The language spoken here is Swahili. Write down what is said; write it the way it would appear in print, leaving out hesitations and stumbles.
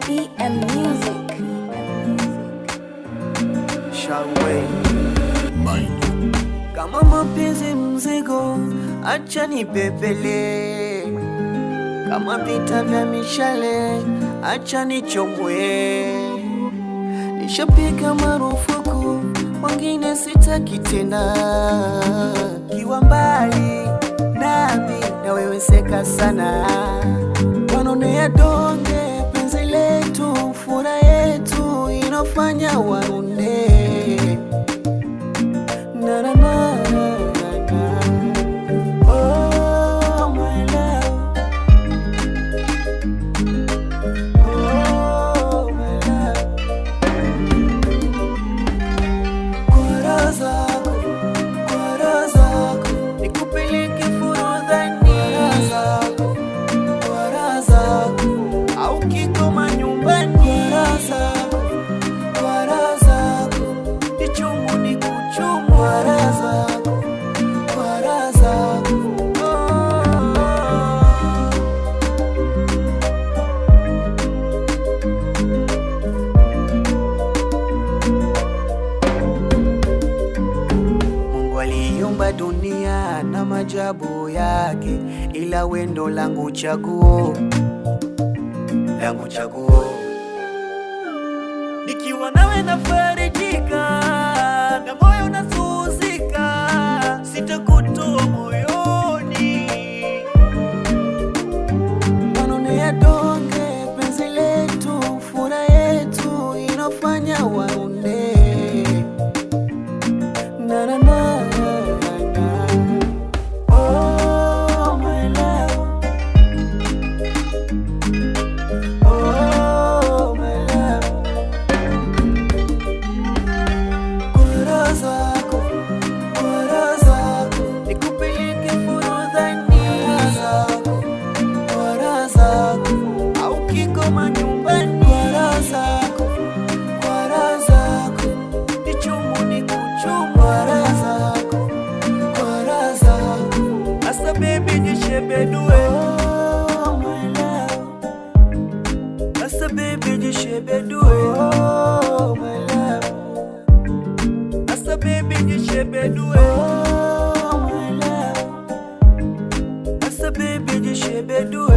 BM Music. Shaway kama mapenzi mzigo, acha nibebele. Kama vita vya mishale, acha nichomwe. Nishapiga marufuku, wengine sitaki tena. Kiwa mbali nami na wewe seka sana, wanonea donge penzi letu, furaha yetu inafanya warunde. Na na na na na. Oh my love, oh my love. Kwa raha zako nikupeleke forodhani. Kwa raha zako au Kigoma nyumbani. Kwa raha zako nichumu nikuchumu. Kwa raha zako, kwa raha zako. Mungu aliumba dunia na maajabu yake, ila wendo langu chaguo, langu chaguo. Nikiwa nawe nafarijika na moyo unasuhuzika, sitakutoa moyoni. Manonea donge penzi letu, furaha yetu inafanya waone. Na na na na. Oh my love, oh my love. Kwa raha zako, kwa raha zako nikupeleke forodhani. Kwa raha zako au Kigoma nyumbani. Kwa raha zako, kwa raha zako nichumu nikuchumu. Kwa raha zako, kwa raha zako. Asa baby jishebedue. Oh my love, asa baby jishebedue. Oh my love, asa baby jishebedue. Oh my love, asa baby jishebedue.